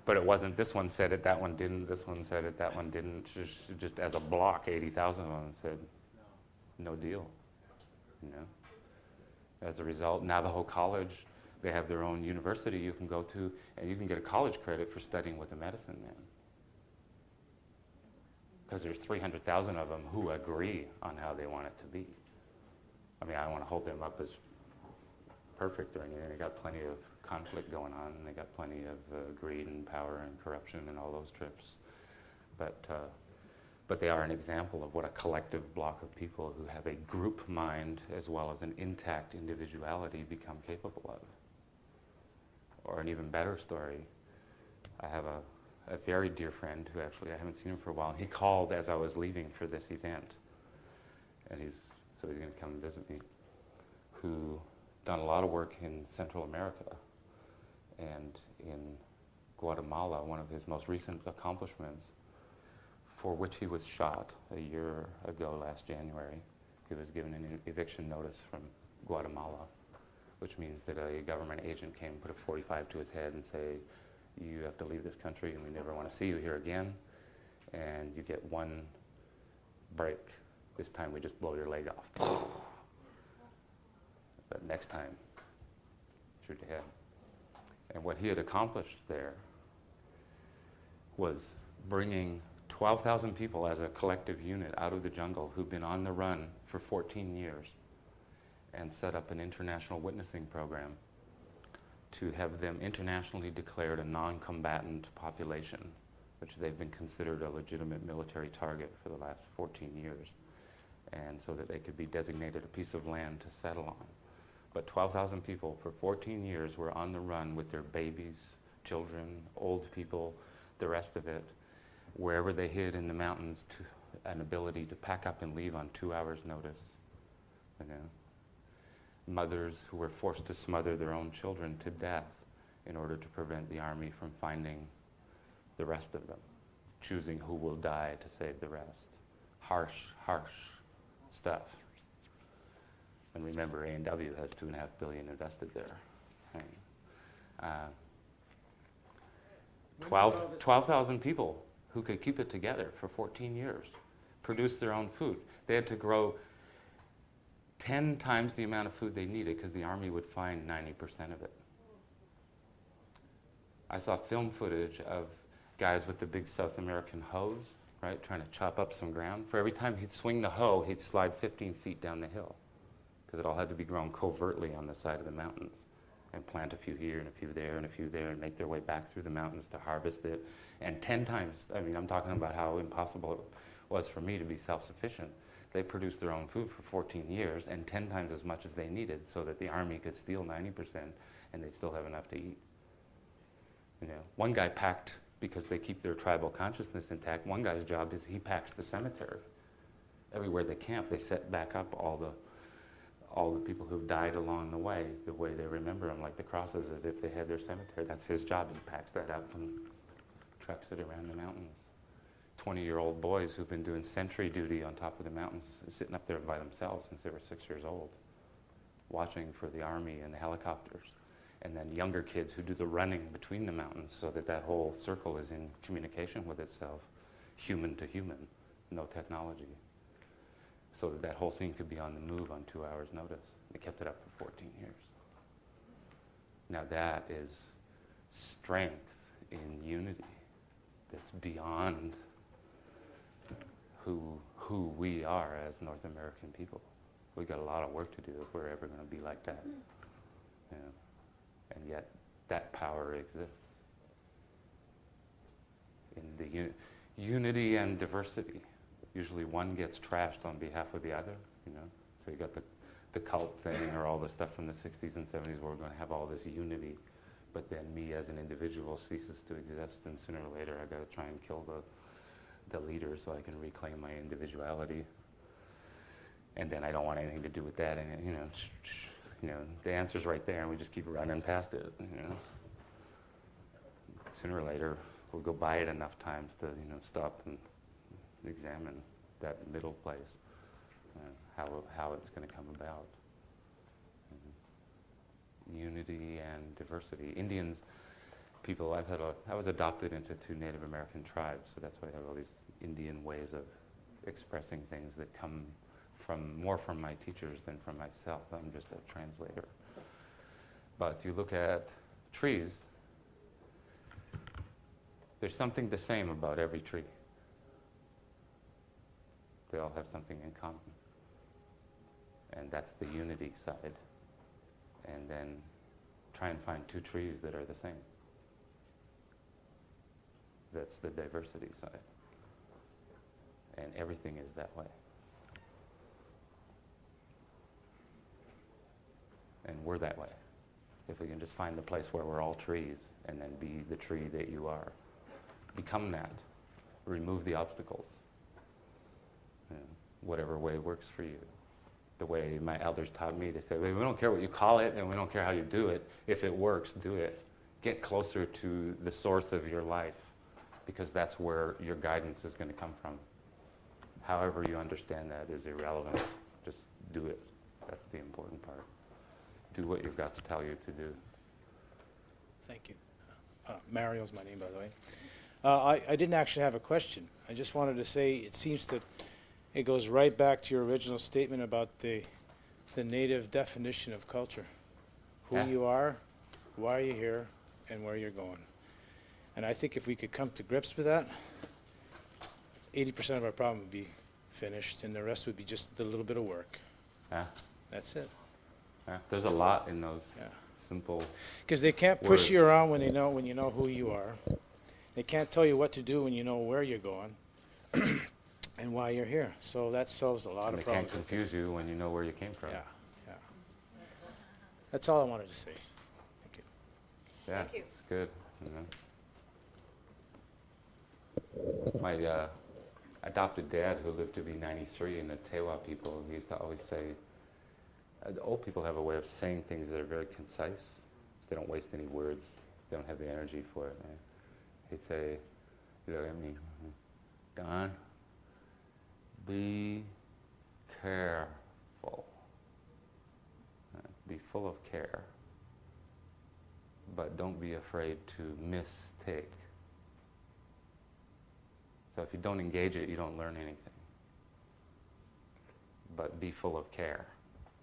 But it wasn't, this one said it, that one didn't, this one said it, that one didn't. Just as a block, 80,000 of them said, no deal. You know? As a result, now the whole college, they have their own university you can go to, and you can get a college credit for studying with a medicine man. Because there's 300,000 of them who agree on how they want it to be. I mean, I don't want to hold them up as perfect or anything. They got plenty of conflict going on, and they got plenty of greed and power and corruption and all those trips. But they are an example of what a collective block of people who have a group mind as well as an intact individuality become capable of. Or an even better story, I have a very dear friend who actually, I haven't seen him for a while, and he called as I was leaving for this event. And he's going to come visit me, who done a lot of work in Central America and in Guatemala, one of his most recent accomplishments, for which he was shot a year ago last January. He was given an eviction notice from Guatemala, which means that a government agent came and put a 45 to his head and say, you have to leave this country and we never want to see you here again, and you get one break. This time we just blow your leg off. But next time, shoot your head. And what he had accomplished there was bringing 12,000 people as a collective unit out of the jungle who've been on the run for 14 years and set up an international witnessing program to have them internationally declared a non-combatant population, which they've been considered a legitimate military target for the last 14 years, and so that they could be designated a piece of land to settle on. But 12,000 people for 14 years were on the run with their babies, children, old people, the rest of it, wherever they hid in the mountains, to an ability to pack up and leave on 2 hours' notice. You know? Mothers who were forced to smother their own children to death in order to prevent the army from finding the rest of them, choosing who will die to save the rest. Harsh, harsh stuff. And remember, A&W has $2.5 billion invested there. Right? 12,000 people who could keep it together for 14 years, produce their own food. They had to grow 10 times the amount of food they needed because the army would find 90% of it. I saw film footage of guys with the big South American hoes, right, trying to chop up some ground. For every time he'd swing the hoe, he'd slide 15 feet down the hill because it all had to be grown covertly on the side of the mountains, and plant a few here and a few there and a few there and make their way back through the mountains to harvest it. And 10 times, I mean, I'm talking about how impossible it was for me to be self-sufficient. They produced their own food for 14 years and 10 times as much as they needed so that the army could steal 90% and they'd still have enough to eat. You know, one guy packed, because they keep their tribal consciousness intact, one guy's job is he packs the cemetery. Everywhere they camp, they set back up all the people who've died along the way they remember them, like the crosses, as if they had their cemetery. That's his job. He packs that up and trucks it around the mountains. 20-year-old boys who've been doing sentry duty on top of the mountains, sitting up there by themselves since they were 6 years old, watching for the army and the helicopters. And then younger kids who do the running between the mountains so that that whole circle is in communication with itself, human to human, no technology. So that that whole scene could be on the move on 2 hours' notice. They kept it up for 14 years. Now that is strength in unity that's beyond who we are as North American people. We've got a lot of work to do if we're ever going to be like that. You know? And yet that power exists. In the unity and diversity. Usually one gets trashed on behalf of the other, you know. So you got the cult thing or all the stuff from the 60s and 70s where we're going to have all this unity, but then me as an individual ceases to exist, and sooner or later I got to try and kill the leader so I can reclaim my individuality. And then I don't want anything to do with that, and you know, the answer's right there, and we just keep running past it. You know, sooner or later we'll go by it enough times to stop and examine that middle place, how it's going to come about. Unity and diversity. Indians I was adopted into 2 Native American tribes, so that's why I have all these Indian ways of expressing things that come more from my teachers than from myself. I'm just a translator. But you look at trees, there's something the same about every tree. They all have something in common. And that's the unity side. And then try and find 2 trees that are the same. That's the diversity side. And everything is that way. And we're that way. If we can just find the place where we're all trees and then be the tree that you are. Become that. Remove the obstacles. You know, whatever way works for you. The way my elders taught me, they said, we don't care what you call it and we don't care how you do it. If it works, do it. Get closer to the source of your life, because that's where your guidance is going to come from. However you understand that is irrelevant. Just do it. That's the important part. Do what you've got to tell you to do. Thank you. Mario's my name, by the way. I didn't actually have a question. I just wanted to say it seems that it goes right back to your original statement about the native definition of culture. Who you are, why you're here, and where you're going. And I think if we could come to grips with that, 80% of our problem would be finished, and the rest would be just a little bit of work. Yeah. That's it. Yeah. There's a lot in those simple. Because they can't push you around when you know who you are. They can't tell you what to do when you know where you're going and why you're here. So that solves a lot of problems. They can't confuse you when you know where you came from. Yeah. That's all I wanted to say. Thank you. Yeah, Thank you. It's good. You know. My adopted dad, who lived to be 93, and the Tewa people, he used to always say, old people have a way of saying things that are very concise. They don't waste any words. They don't have the energy for it. Right? He'd say, you know, I mean, Don, be careful. Be full of care. But don't be afraid to mistake. So if you don't engage it, you don't learn anything. But be full of care,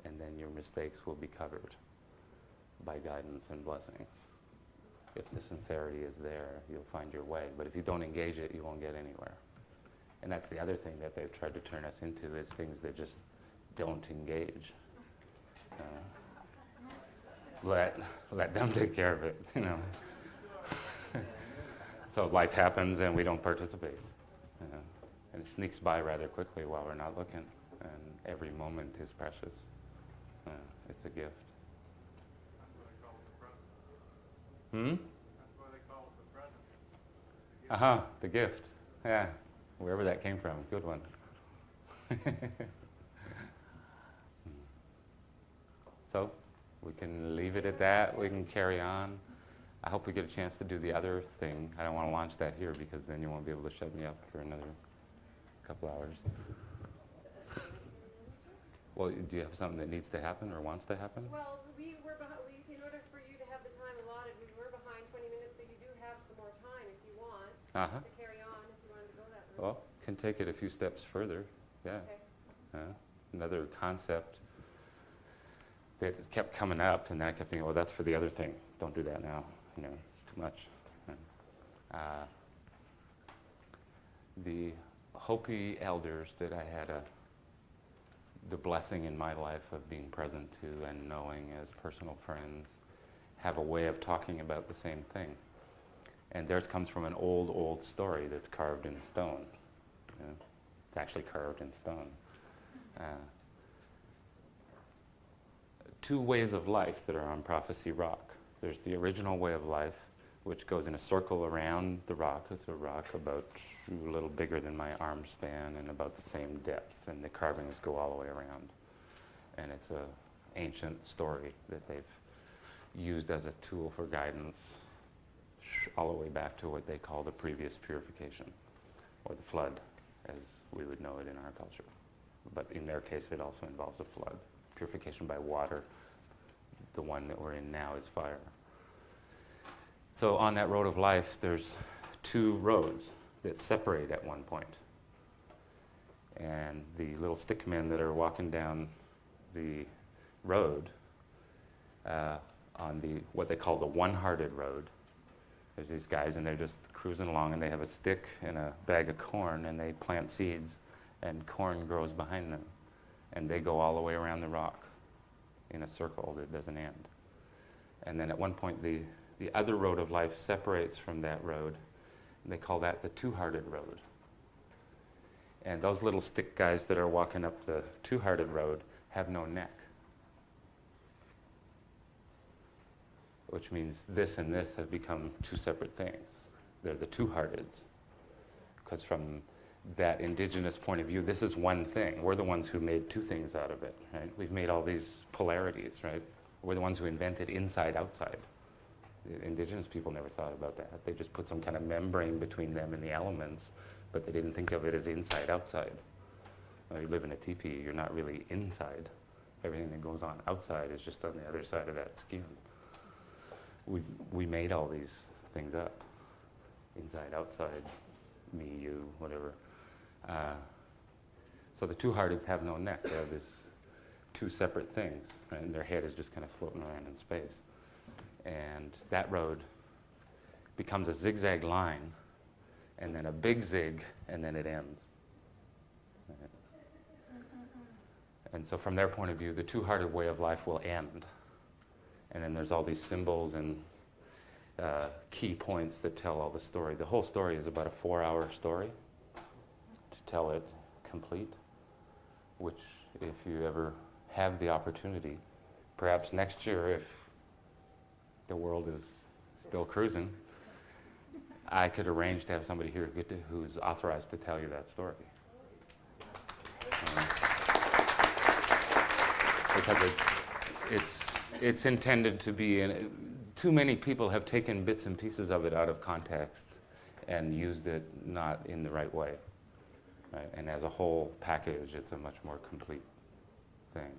and then your mistakes will be covered by guidance and blessings. If the sincerity is there, you'll find your way. But if you don't engage it, you won't get anywhere. And that's the other thing that they've tried to turn us into, is things that just don't engage. Let them take care of it, you know. So life happens and we don't participate. You know? And it sneaks by rather quickly while we're not looking. And every moment is precious. It's a gift. That's why they call it the present. The gift. Yeah, wherever that came from. Good one. So, we can leave it at that. We can carry on. I hope we get a chance to do the other thing. I don't want to launch that here because then you won't be able to shut me up for another couple hours. Well, do you have something that needs to happen or wants to happen? Well, we were behind, in order for you to have the time allotted, we were behind 20 minutes, so you do have some more time if you want to carry on, if you wanted to go that route. Well, can take it a few steps further, yeah. Okay. Another concept that kept coming up, and then I kept thinking, well, that's for the other thing. Don't do that now, you know, it's too much. The Hopi elders that I had the blessing in my life of being present to and knowing as personal friends have a way of talking about the same thing. And theirs comes from an old story that's carved in stone. You know? It's actually carved in stone. 2 ways of life that are on Prophecy Rock. There's the original way of life, which goes in a circle around the rock. It's a rock about a little bigger than my arm span and about the same depth, and the carvings go all the way around. And it's an ancient story that they've used as a tool for guidance all the way back to what they call the previous purification, or the flood, as we would know it in our culture. But in their case, it also involves a flood. Purification by water, the one that we're in now, is fire. So on that road of life, there's two roads that separate at one point. And the little stickmen that are walking down the road on the what they call the one-hearted road, there's these guys and they're just cruising along and they have a stick and a bag of corn and they plant seeds and corn grows behind them. And they go all the way around the rock in a circle that doesn't end. And then at one point the other road of life separates from that road. And they call that the two-hearted road. And those little stick guys that are walking up the two-hearted road have no neck. Which means this and this have become two separate things. They're the two-hearteds. Because from that indigenous point of view, this is one thing. We're the ones who made two things out of it, right? We've made all these polarities, right? We're the ones who invented inside-outside. The indigenous people never thought about that. They just put some kind of membrane between them and the elements, but they didn't think of it as inside-outside. You live in a teepee, you're not really inside. Everything that goes on outside is just on the other side of that skin. We made all these things up. Inside, outside, me, you, whatever. So the two-hearteds have no neck. They're this two separate things, right? And their head is just kind of floating around in space. And that road becomes a zigzag line, and then a big zig, and then it ends. Right? And so from their point of view, the two-hearted way of life will end. And then there's all these symbols and key points that tell all the story. The whole story is about a 4-hour story to tell it complete, which if you ever have the opportunity, perhaps next year if the world is still cruising, I could arrange to have somebody here who's authorized to tell you that story. Because it's intended to be, too many people have taken bits and pieces of it out of context and used it not in the right way. Right? And as a whole package, it's a much more complete thing.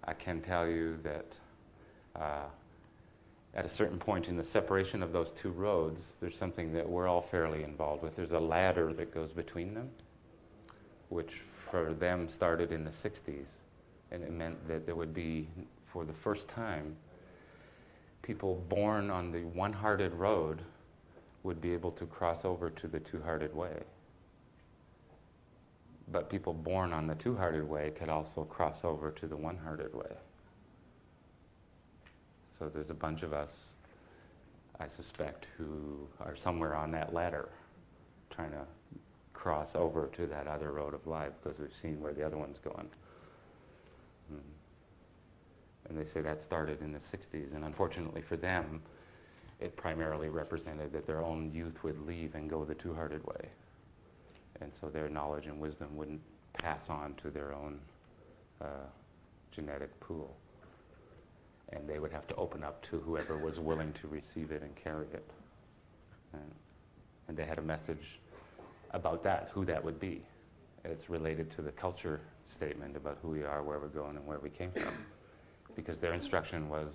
I can tell you that at a certain point in the separation of those two roads, there's something that we're all fairly involved with. There's a ladder that goes between them, which for them started in the 60s. And it meant that there would be, for the first time, people born on the one-hearted road would be able to cross over to the two-hearted way. But people born on the two-hearted way could also cross over to the one-hearted way. So there's a bunch of us, I suspect, who are somewhere on that ladder trying to cross over to that other road of life because we've seen where the other one's going. And they say that started in the 60s, and unfortunately for them, it primarily represented that their own youth would leave and go the two-hearted way. And so their knowledge and wisdom wouldn't pass on to their own genetic pool. And they would have to open up to whoever was willing to receive it and carry it. And they had a message about that, who that would be. It's related to the culture statement about who we are, where we're going, and where we came from. Because their instruction was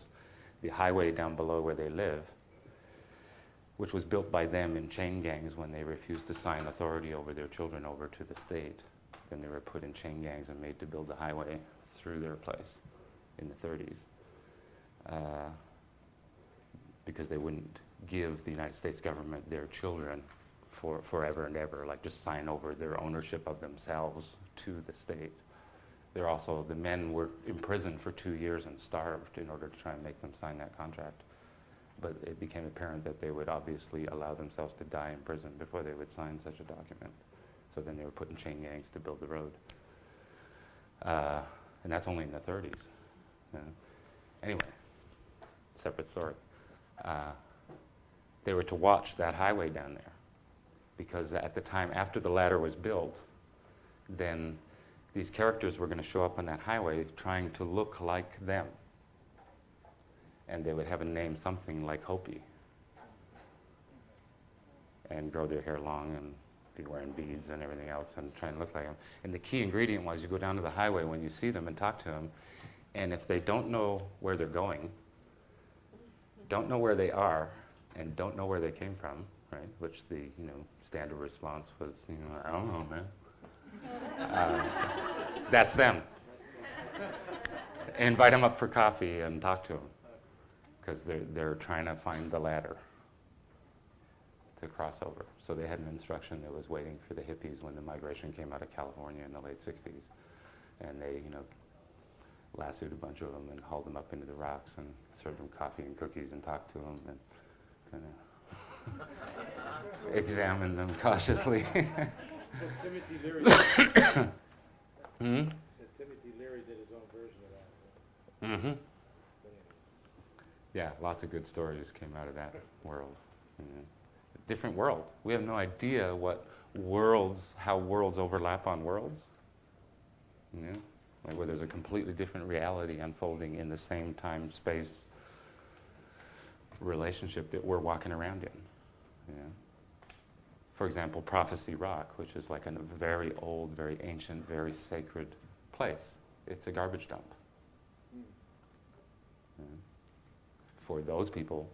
the highway down below where they live, which was built by them in chain gangs when they refused to sign authority over their children over to the state. Then they were put in chain gangs and made to build the highway through their place in the 30s. Because they wouldn't give the United States government their children for forever and ever, like just sign over their ownership of themselves to the state. They're also, the men were imprisoned for 2 years and starved in order to try and make them sign that contract. But it became apparent that they would obviously allow themselves to die in prison before they would sign such a document. So then they were put in chain gangs to build the road. And that's only in the 30s. Anyway, separate story. They were to watch that highway down there because at the time after the ladder was built, then these characters were going to show up on that highway trying to look like them. And they would have a name something like Hopi and grow their hair long and be wearing beads and everything else and try and look like them. And the key ingredient was you go down to the highway when you see them and talk to them, and if they don't know where they're going, don't know where they are and don't know where they came from, right? Which the standard response was, I don't know, man. That's them. Invite them up for coffee and talk to them, because they're trying to find the ladder to cross over. So they had an instruction that was waiting for the hippies when the migration came out of California in the late 60s. And they, lassoed a bunch of them and hauled them up into the rocks and served them coffee and cookies and talked to them and kind of examined them cautiously. So Timothy Leary did Timothy Leary did his own version of that. Mm-hmm. Yeah, lots of good stories came out of that world. Different world. We have no idea how worlds overlap on worlds. Like where there's a completely different reality unfolding in the same time-space relationship that we're walking around in. For example, Prophecy Rock, which is like a very old, very ancient, very sacred place. It's a garbage dump. For those people,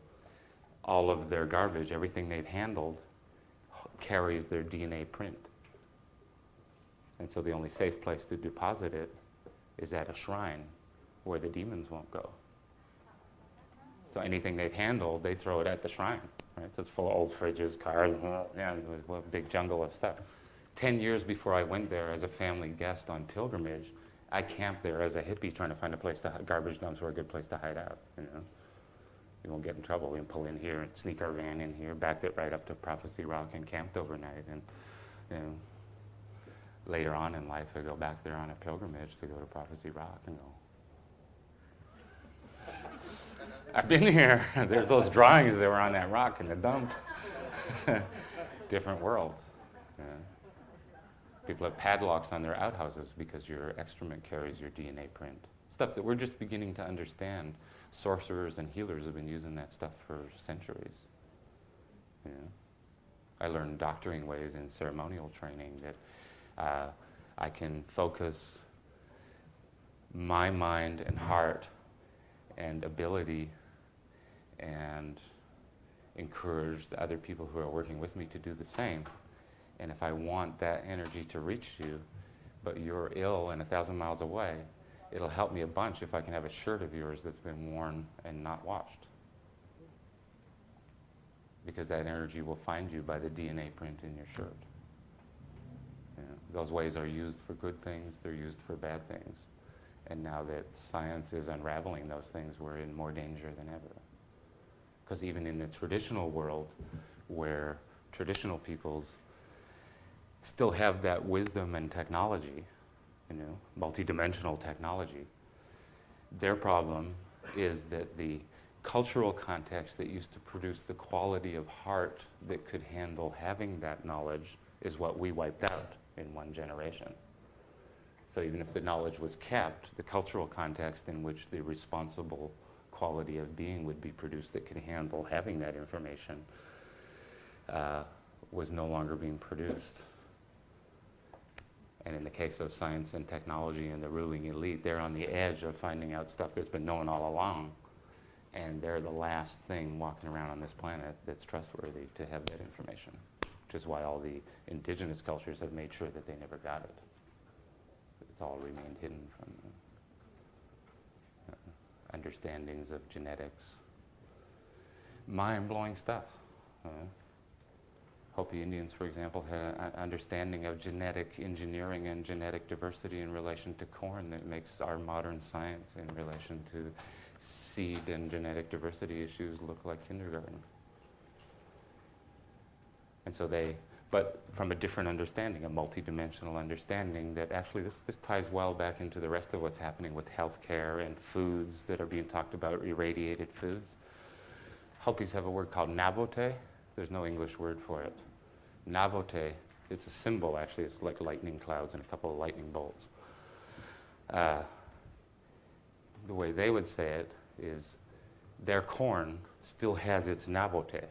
all of their garbage, everything they've handled, carries their DNA print. And so the only safe place to deposit it is at a shrine where the demons won't go. So anything they've handled, they throw it at the shrine, right? So it's full of old fridges, cars, a big jungle of stuff. 10 years before I went there as a family guest on pilgrimage, I camped there as a hippie trying to find a place garbage dumps were a good place to hide out, We won't get in trouble. We can pull in here and sneak our van in here, backed it right up to Prophecy Rock and camped overnight. And, later on in life, I go back there on a pilgrimage to go to Prophecy Rock and go, I've been here. There's those drawings that were on that rock in the dump. Different world. People have padlocks on their outhouses because your excrement carries your DNA print. Stuff that we're just beginning to understand. Sorcerers and healers have been using that stuff for centuries. I learned doctoring ways in ceremonial training that I can focus my mind and heart and ability and encourage the other people who are working with me to do the same. And if I want that energy to reach you, but you're ill and 1,000 miles away, it'll help me a bunch if I can have a shirt of yours that's been worn and not washed. Because that energy will find you by the DNA print in your shirt. Those ways are used for good things, they're used for bad things. And now that science is unraveling those things, we're in more danger than ever. Because even in the traditional world, where traditional peoples still have that wisdom and technology, multidimensional technology, their problem is that the cultural context that used to produce the quality of heart that could handle having that knowledge is what we wiped out in one generation. So even if the knowledge was kept, the cultural context in which the responsible quality of being would be produced that could handle having that information was no longer being produced. And in the case of science and technology and the ruling elite, they're on the edge of finding out stuff that's been known all along. And they're the last thing walking around on this planet that's trustworthy to have that information. Which is why all the indigenous cultures have made sure that they never got it. It's all remained hidden from understandings of genetics. Mind-blowing stuff. Hopi Indians, for example, had an understanding of genetic engineering and genetic diversity in relation to corn that makes our modern science in relation to seed and genetic diversity issues look like kindergarten. And so but from a different understanding, a multidimensional understanding that actually this ties well back into the rest of what's happening with healthcare and foods that are being talked about, irradiated foods. Hopis have a word called navote. There's no English word for it. Navote, it's a symbol actually. It's like lightning clouds and a couple of lightning bolts. The way they would say it is their corn still has its navote.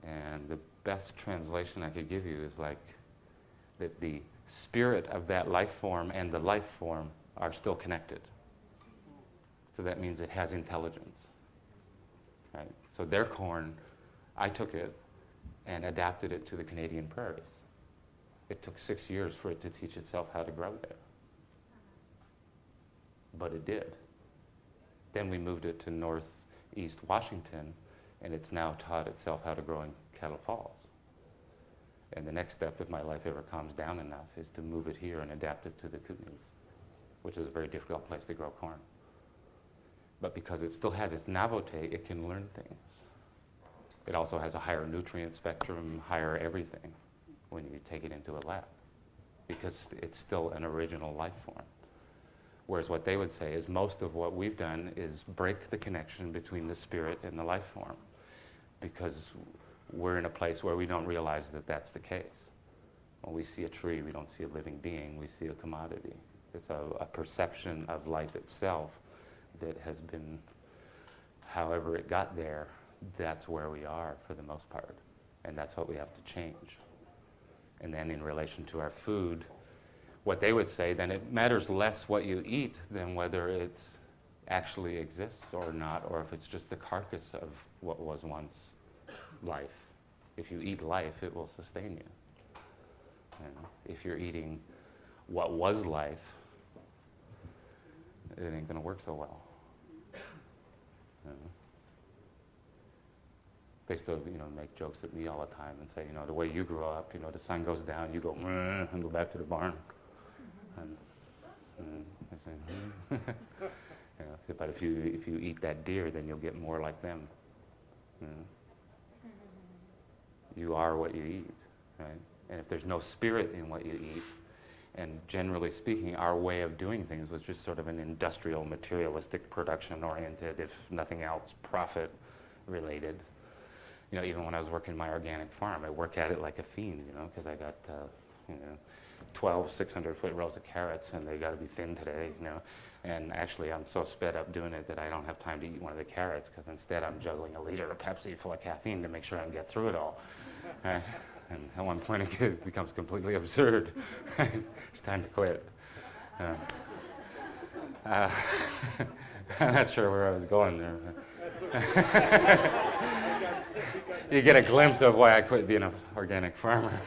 And the best translation I could give you is like that the spirit of that life form and the life form are still connected. So that means it has intelligence. right? So their corn, I took it and adapted it to the Canadian prairies. It took 6 years for it to teach itself how to grow there. But it did. Then we moved it to northeast Washington, and it's now taught itself how to grow in Kettle Falls. And the next step, if my life ever calms down enough, is to move it here and adapt it to the Kootenays, which is a very difficult place to grow corn. But because it still has its naivete, it can learn things. It also has a higher nutrient spectrum, higher everything when you take it into a lab, because it's still an original life form. Whereas what they would say is most of what we've done is break the connection between the spirit and the life form, because we're in a place where we don't realize that that's the case. When we see a tree, we don't see a living being, we see a commodity. It's a perception of life itself that has been, however it got there, that's where we are for the most part. And that's what we have to change. And then in relation to our food, what they would say, then it matters less what you eat than whether it actually exists or not, or if it's just the carcass of what was once life. If you eat life, it will sustain you. If you're eating what was life, it ain't going to work so well. They still, make jokes at me all the time and say, the way you grew up, the sun goes down, you go and go back to the barn. And I say, but if you eat that deer, then you'll get more like them. You are what you eat, right? And if there's no spirit in what you eat, and generally speaking, our way of doing things was just sort of an industrial, materialistic, production-oriented, if nothing else, profit-related. Even when I was working my organic farm, I work at it like a fiend, because I got, 12 600-foot rows of carrots, and they got to be thin today, And actually, I'm so sped up doing it that I don't have time to eat one of the carrots, because instead I'm juggling a liter of Pepsi full of caffeine to make sure I can get through it all. Right? And at one point it becomes completely absurd. It's time to quit. I'm not sure where I was going there. You get a glimpse of why I quit being an organic farmer.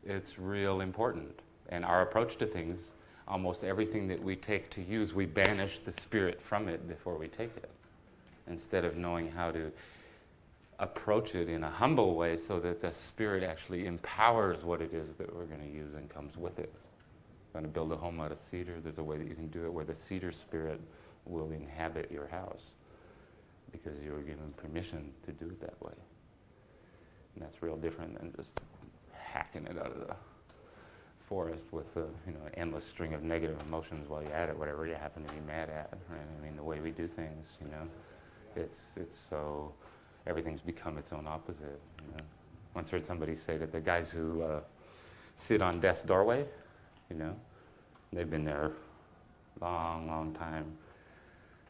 It's real important. And our approach to things, almost everything that we take to use, we banish the spirit from it before we take it, instead of knowing how to approach it in a humble way so that the spirit actually empowers what it is that we're going to use and comes with it. Going to build a home out of cedar, there's a way that you can do it where the cedar spirit will inhabit your house because you were given permission to do it that way. And that's real different than just hacking it out of the forest with an endless string of negative emotions while you're at it, whatever you happen to be mad at. Right? I mean, the way we do things, it's so, everything's become its own opposite. Once heard somebody say that the guys who sit on death's doorway, they've been there long, long time.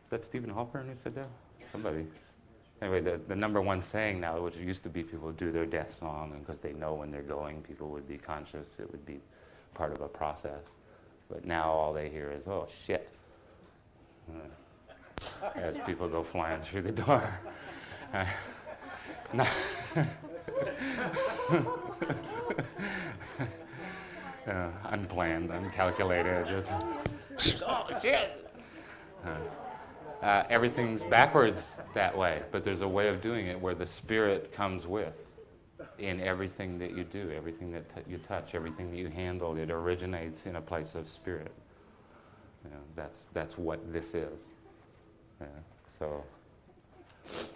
Is that Stephen Halpern who said that? Somebody. Anyway, the number one saying now, which used to be people would do their death song, and because they know when they're going, people would be conscious, it would be part of a process. But now all they hear is, oh, shit, as people go flying through the door. Unplanned, uncalculated, just, oh, shit. Everything's backwards that way, but there's a way of doing it where the spirit comes with in everything that you do, everything that you touch, everything that you handle. It originates in a place of spirit. That's what this is. So it's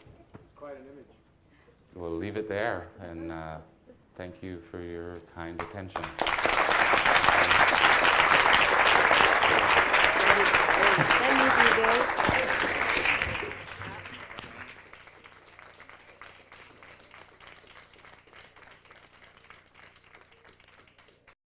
quite an image. We'll leave it there, and thank you for your kind attention.